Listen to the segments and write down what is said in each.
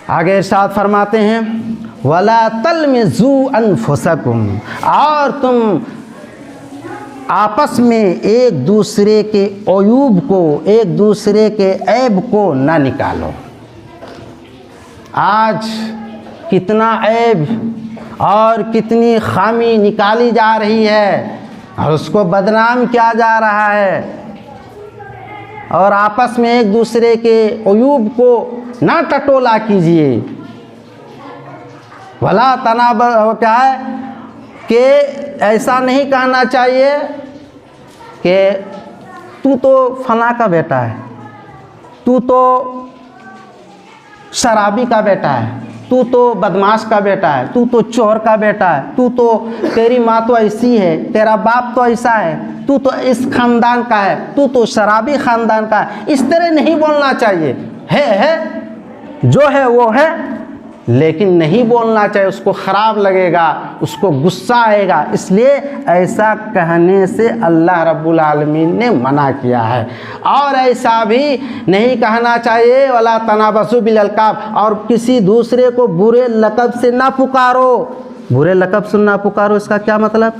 आगे इरशाद फरमाते हैं वला तलमिज़ू अनफुसकुम, और तुम आपस में एक दूसरे के अयूब को, एक दूसरे के ऐब को ना निकालो। आज कितना ऐब और कितनी खामी निकाली जा रही है और उसको बदनाम किया जा रहा है, और आपस में एक दूसरे के अयूब को ना टटोला कीजिए। भला तनाब क्या है कि ऐसा नहीं कहना चाहिए कि तू तो फला का बेटा है, तू तो शराबी का बेटा है, तू तो बदमाश का बेटा है, तू तो चोर का बेटा है, तू तो, तेरी माँ तो ऐसी है, तेरा बाप तो ऐसा है, तू तो इस ख़ानदान का है, तू तो शराबी ख़ानदान का है। इस तरह नहीं बोलना चाहिए। है जो है वो है, लेकिन नहीं बोलना चाहिए, उसको ख़राब लगेगा, उसको गुस्सा आएगा। इसलिए ऐसा कहने से अल्लाह रब्बुल आलमीन ने मना किया है। और ऐसा भी नहीं कहना चाहिए वला तनाबसु बिल अलकाब, और किसी दूसरे को बुरे लक़ब से ना पुकारो। बुरे लक़ब से ना पुकारो, इसका क्या मतलब?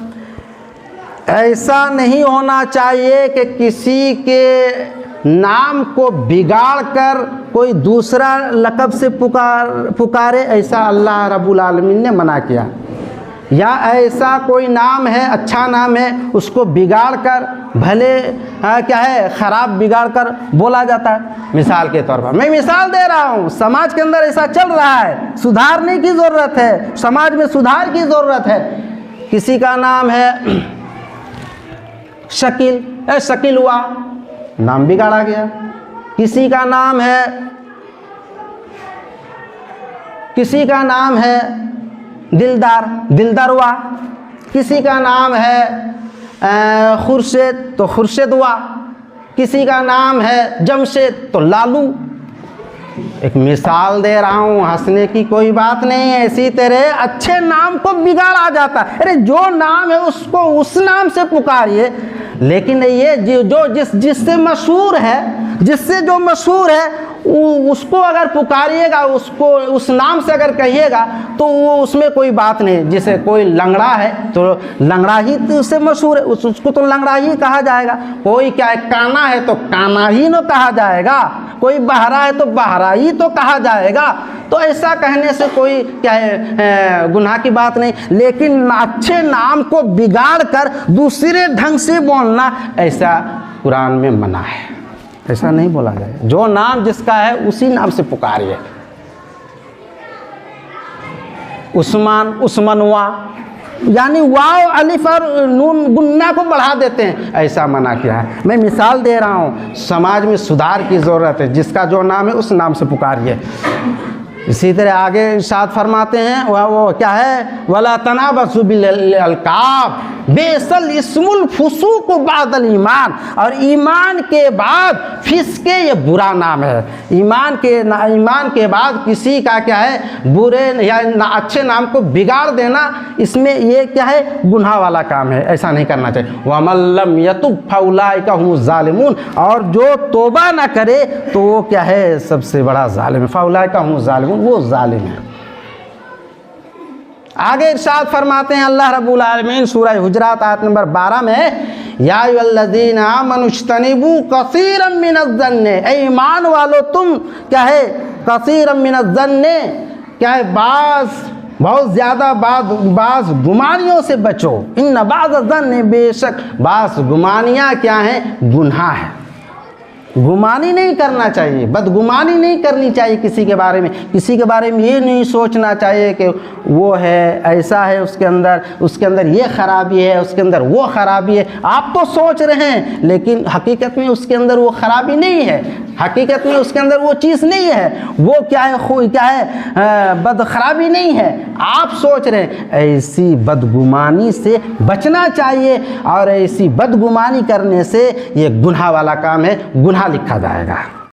ऐसा नहीं होना चाहिए कि किसी के नाम को बिगाड़ कर कोई दूसरा लक़ब से पुकारे, ऐसा अल्लाह रब्बुल आलमीन ने मना किया। या ऐसा कोई नाम है, अच्छा नाम है, उसको बिगाड़ कर, भले क्या है ख़राब बिगाड़ कर बोला जाता है। मिसाल के तौर पर मैं मिसाल दे रहा हूँ, समाज के अंदर ऐसा चल रहा है, सुधारने की ज़रूरत है, समाज में सुधार की ज़रूरत है। किसी का नाम है शकील, शकील हुआ, नाम बिगाड़ा गया। किसी का नाम है दिलदार, दिलदार हुआ। किसी का नाम है खुर्शेद, तो खुर्शेद हुआ। किसी का नाम है जमशेद, तो लालू। एक मिसाल दे रहा हूँ, हंसने की कोई बात नहीं है। इसी तरह अच्छे नाम को बिगाड़ा जाता है। अरे जो नाम है उसको उस नाम से पुकारिए, लेकिन ये जो जिससे मशहूर है, जिससे जो मशहूर है उसको अगर पुकारिएगा, उसको उस नाम से अगर कहिएगा तो वो उसमें कोई बात नहीं। जैसे कोई लंगड़ा है तो लंगड़ा ही तो उससे मशहूर है, उसको तो लंगड़ा ही कहा जाएगा। कोई क्या है काना है तो काना ही न कहा जाएगा, कोई बहरा है तो बहरा ही तो कहा जाएगा। तो ऐसा कहने से कोई क्या है गुनाह की बात नहीं। लेकिन अच्छे नाम को बिगाड़ कर दूसरे ढंग से बोलना, ऐसा कुरान में मना है। ऐसा नहीं बोला जाए। जो नाम जिसका है उसी नाम से पुकारिए। उस्मान, उस्मनवा, यानी वाव अलिफ और नून गुन्ना को बढ़ा देते हैं, ऐसा मना किया है। मैं मिसाल दे रहा हूँ, समाज में सुधार की ज़रूरत है। जिसका जो नाम है उस नाम से पुकारिए। इसी तरह आगे इरशाद फरमाते हैं वो क्या है वला तनाबसु बिल अलकाब बेसल इस्मुल फुसूक बादल ईमान, और ईमान के बाद फिस्के ये बुरा नाम है। ईमान के बाद किसी का क्या है बुरे या अच्छे नाम को बिगाड़ देना, इसमें ये क्या है गुनाह वाला काम है। ऐसा नहीं करना चाहिए। वमल्लम यतुब फउलाइका हुमुज़ ज़ालिमून, और जो तौबा ना करे तो वो क्या है सबसे बड़ा ज़ालिम है। फउलाइका हुमुज़ ज़ालिमून, वो ज़ालिम है। आगे इरशाद फरमाते हैं अल्लाह रब्बुल आलमीन सूरह हुजरात आयत नंबर 12 में, या अय्युहल्लज़ीना आमनू इज्तनिबू कसीरम मिनज़्ज़न्नि, ऐ ईमान वालो तुम क्या है कसीरम मिनज़्ज़न्नि क्या है बहुत ज़्यादा बाज़ गुमानियों से बचो। इन्न बाज़-ज़न्नि, बेशक बाज़ गुमानियाँ क्या हैं गुनाह है। गुमानी नहीं करना चाहिए, बदगुमानी नहीं करनी चाहिए किसी के बारे में। किसी के बारे में ये नहीं सोचना चाहिए कि वो है ऐसा है, उसके अंदर ये खराबी है, उसके अंदर वो खराबी है। आप तो सोच रहे हैं, लेकिन हकीकत में उसके अंदर वो खराबी नहीं है, हकीकत में उसके अंदर वो चीज़ नहीं है। वो क्या है बद खराबी नहीं है, आप सोच रहे हैं। ऐसी बदगुमानी से बचना चाहिए, और ऐसी बदगुमानी करने से ये गुनाह वाला काम है, गुनाह लिखा जाएगा।